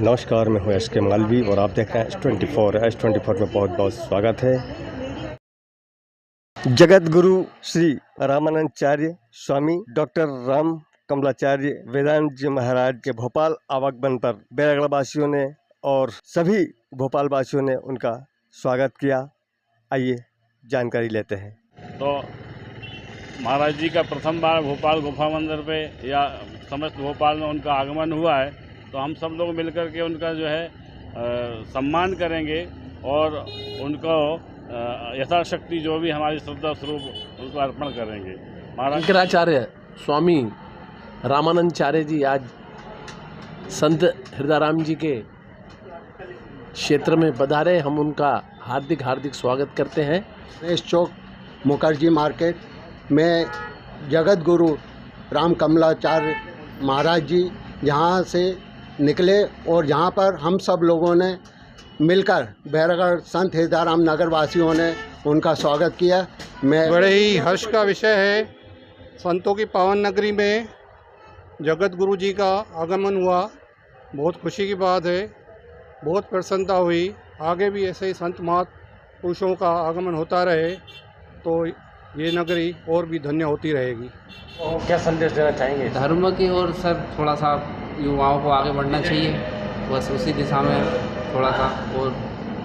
नमस्कार, मैं हूं एस.के. मालवी और आप देख रहे हैं S24। S24 में बहुत बहुत स्वागत है। जगत गुरु श्री रामानंदाचार्य स्वामी डॉक्टर राम कमलाचार्य वेदांत जी महाराज के भोपाल आवागमन पर बैरागढ़ वासियों ने और सभी भोपाल वासियों ने उनका स्वागत किया। आइए जानकारी लेते हैं। तो महाराज जी का प्रथम बार भोपाल गुफा मंदिर पे या समस्त भोपाल में उनका आगमन हुआ है, तो हम सब लोग मिलकर के उनका जो है सम्मान करेंगे और उनको यथाशक्ति जो भी हमारी श्रद्धा स्वरूप उनको अर्पण करेंगे। महाराज शंकराचार्य स्वामी रामानंदाचार्य जी आज संत हृदयराम जी के क्षेत्र में पधारे। हम उनका हार्दिक हार्दिक स्वागत करते हैं। गणेश चौक मुखर्जी मार्केट में जगत गुरु राम कमलाचार्य महाराज जी यहाँ से निकले और यहाँ पर हम सब लोगों ने मिलकर बैरागढ़ संत हृदयराम नगर वासियों ने उनका स्वागत किया। मैं बड़े ही हर्ष का विषय है, संतों की पावन नगरी में जगत गुरु जी का आगमन हुआ। बहुत खुशी की बात है, बहुत प्रसन्नता हुई। आगे भी ऐसे ही संत महापुरुषों का आगमन होता रहे तो ये नगरी और भी धन्य होती रहेगी। और क्या संदेश देना चाहेंगे? धर्म की ओर सर थोड़ा सा युवाओं को आगे बढ़ना चाहिए, बस उसी दिशा में थोड़ा सा। और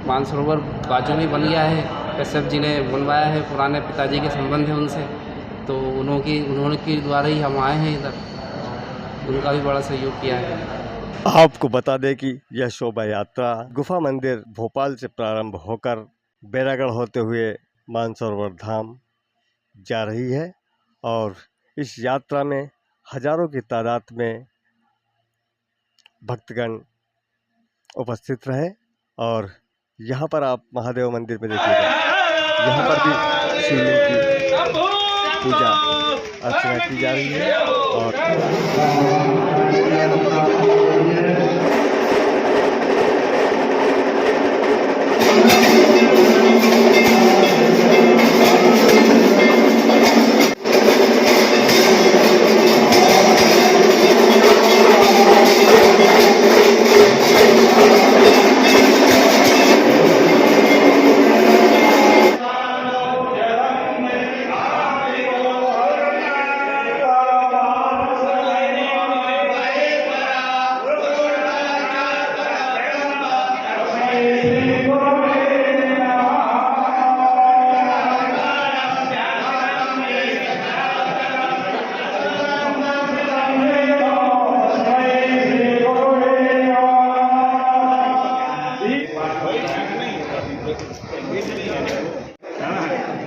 मानसरोवर बाजू में बन गया है, कश्यप जी ने बनवाया है, पुराने पिताजी के संबंध है उनसे, तो उन्होंने के द्वारा ही हम आए हैं इधर। उनका भी बड़ा सहयोग किया है। आपको बता दें कि यह शोभा यात्रा गुफा मंदिर भोपाल से प्रारंभ होकर बैरागढ़ होते हुए मानसरोवर धाम जा रही है और इस यात्रा में हजारों की तादाद में भक्तगण उपस्थित रहे। और यहाँ पर आप महादेव मंदिर में देखिएगा, यहाँ पर भी शिवलिंग की पूजा अर्चना की जा रही है। और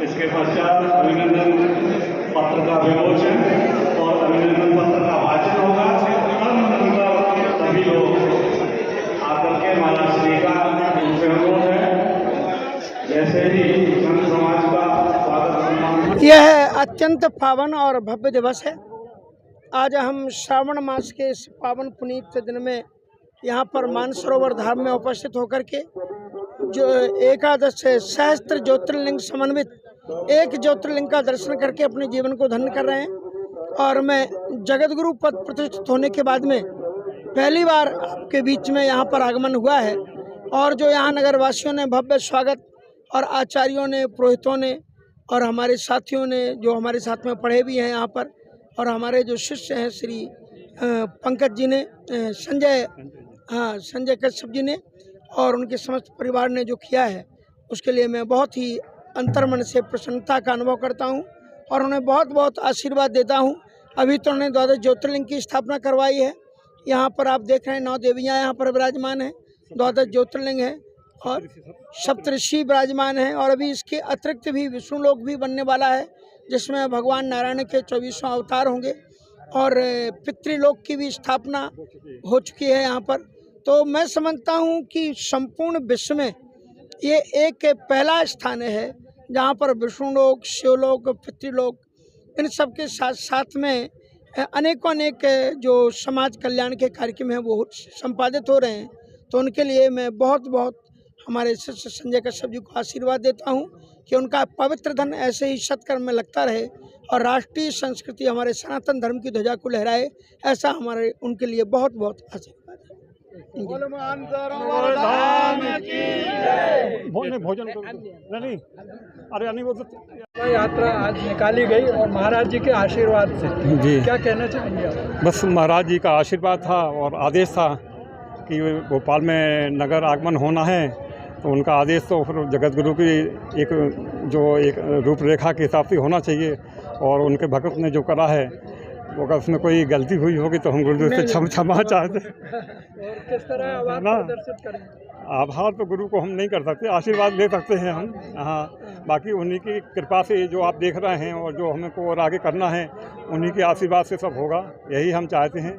इसके पश्चात अभिनंदन पत्र का विमोचन और अभिनंदन पत्र का वाचन होगा। सभी लोग आकर के माला श्री का उनसे अनुरोध है, जैसे ही संत समाज का स्वागत सम्मान। यह अत्यंत पावन और भव्य दिवस है। आज हम श्रावण मास के इस पावन पुनीत दिन में यहाँ पर मानसरोवर धाम में उपस्थित होकर के जो एकादश सहस्त्र ज्योतिर्लिंग समन्वित एक ज्योतिर्लिंग का दर्शन करके अपने जीवन को धन्य कर रहे हैं। और मैं जगत गुरु पद प्रतिष्ठित होने के बाद में पहली बार आपके बीच में यहाँ पर आगमन हुआ है। और जो यहाँ नगर वासियों ने भव्य स्वागत और आचार्यों ने, पुरोहितों ने और हमारे साथियों ने जो हमारे साथ में पढ़े भी हैं यहाँ पर, और हमारे जो शिष्य हैं श्री पंकज जी ने, संजय कश्यप जी ने और उनके समस्त परिवार ने जो किया है, उसके लिए मैं बहुत ही अंतर्मन से प्रसन्नता का अनुभव करता हूं और उन्हें बहुत बहुत आशीर्वाद देता हूं। अभी तो उन्होंने 12 ज्योतिर्लिंग की स्थापना करवाई है। यहाँ पर आप देख रहे हैं 9 देवियाँ यहाँ पर विराजमान हैं, 12 ज्योतिर्लिंग है और सप्तऋषि विराजमान हैं। और अभी इसके अतिरिक्त भी विष्णु लोक भी बनने वाला है, जिसमें भगवान नारायण के 24वां अवतार होंगे और पितृलोक की भी स्थापना हो चुकी है यहाँ पर। तो मैं समझता हूँ कि संपूर्ण विश्व में ये एक पहला स्थान है जहाँ पर विष्णु लोक, शिवलोक, पितृलोक, इन सब के साथ साथ में अनेकों अनेक जो समाज कल्याण के कार्यक्रम हैं वो संपादित हो रहे हैं। तो उनके लिए मैं बहुत बहुत हमारे शिष्य संजय कश्यप जी को आशीर्वाद देता हूँ कि उनका पवित्र धन ऐसे ही सत्कर्म में लगता रहे और राष्ट्रीय संस्कृति हमारे सनातन धर्म की ध्वजा को लहराए, ऐसा हमारे उनके लिए बहुत बहुत आशीर्वाद है। भोजन नहीं अरे नहीं वो यात्रा आज निकाली गई और महाराज जी के आशीर्वाद से जी क्या कहना चाहेंगे आप? बस महाराज जी का आशीर्वाद था और आदेश था कि भोपाल में नगर आगमन होना है, तो उनका आदेश तो फिर जगत गुरु की एक रूपरेखा के हिसाब से होना चाहिए। और उनके भक्त ने जो करा है वो अगर उसमें कोई गलती हुई होगी तो हम गुरुदेव से क्षमा चाहते हैं। और किस तरह आभार प्रदर्शित करेंगे? आभार तो गुरु को हम नहीं कर सकते, आशीर्वाद ले सकते हैं हम। हाँ, बाकी उन्हीं की कृपा से जो आप देख रहे हैं और जो हमको और आगे करना है उन्हीं के आशीर्वाद से सब होगा, यही हम चाहते हैं।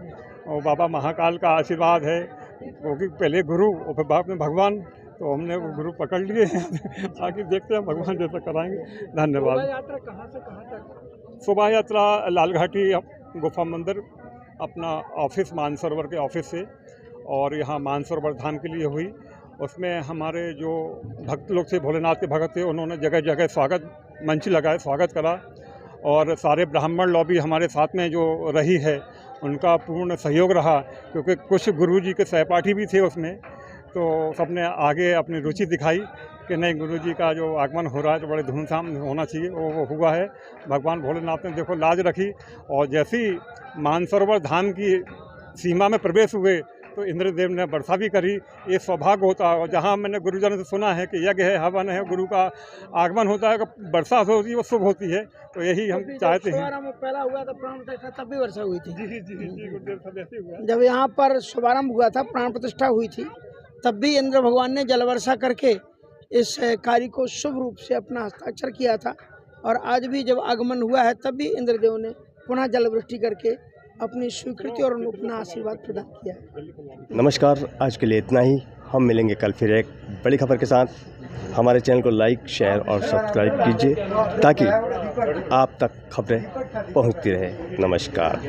और बाबा महाकाल का आशीर्वाद है, क्योंकि पहले गुरु और फिर बाद में भगवान, तो हमने वो गुरु पकड़ लिए हैं। आगे देखते हैं भगवान जैसा कराएंगे। धन्यवाद। शोभा यात्रा कहाँ से कहाँ तक? शोभा यात्रा लालघाटी गुफा मंदिर अपना ऑफिस मानसरोवर के ऑफिस से और यहाँ मानसरोवर धाम के लिए हुई। उसमें हमारे जो भक्त लोग थे, भोलेनाथ के भक्त थे, उन्होंने जगह जगह स्वागत मंच लगाए, स्वागत करा। और सारे ब्राह्मण लॉबी हमारे साथ में जो रही है उनका पूर्ण सहयोग रहा, क्योंकि कुछ गुरु जी के सहपाठी भी थे उसमें, तो सबने आगे अपनी रुचि दिखाई कि नहीं गुरु जी का जो आगमन हो रहा है तो बड़े धूमधाम होना चाहिए। वो हुआ है। भगवान भोलेनाथ ने देखो लाज रखी, और जैसे ही मानसरोवर धाम की सीमा में प्रवेश हुए तो इंद्रदेव ने वर्षा भी करी। ये सौभाग्य होता है। और जहाँ मैंने गुरुजनों से सुना है कि यज्ञ है, हवन है, गुरु का आगमन होता है, वर्षा होती है, वो शुभ होती है, तो यही हम चाहते हैं। शुभारंभ पहला हुआ था प्राण प्रतिष्ठा, तब भी वर्षा हुई थी। जी गुरुदेव सब ऐसे हुआ। जब यहाँ पर शुभारंभ हुआ था, प्राण प्रतिष्ठा हुई थी, तब भी इंद्र भगवान ने जल वर्षा करके इस कार्य को शुभ रूप से अपना हस्ताक्षर किया था। और आज भी जब आगमन हुआ है तब भी इंद्रदेव ने पुनः जल वृष्टि करके अपनी स्वीकृति और अपना आशीर्वाद प्रदान किया है। नमस्कार, आज के लिए इतना ही। हम मिलेंगे कल फिर एक बड़ी खबर के साथ। हमारे चैनल को लाइक, शेयर और सब्सक्राइब कीजिए ताकि आप तक खबरें पहुंचती रहे। नमस्कार।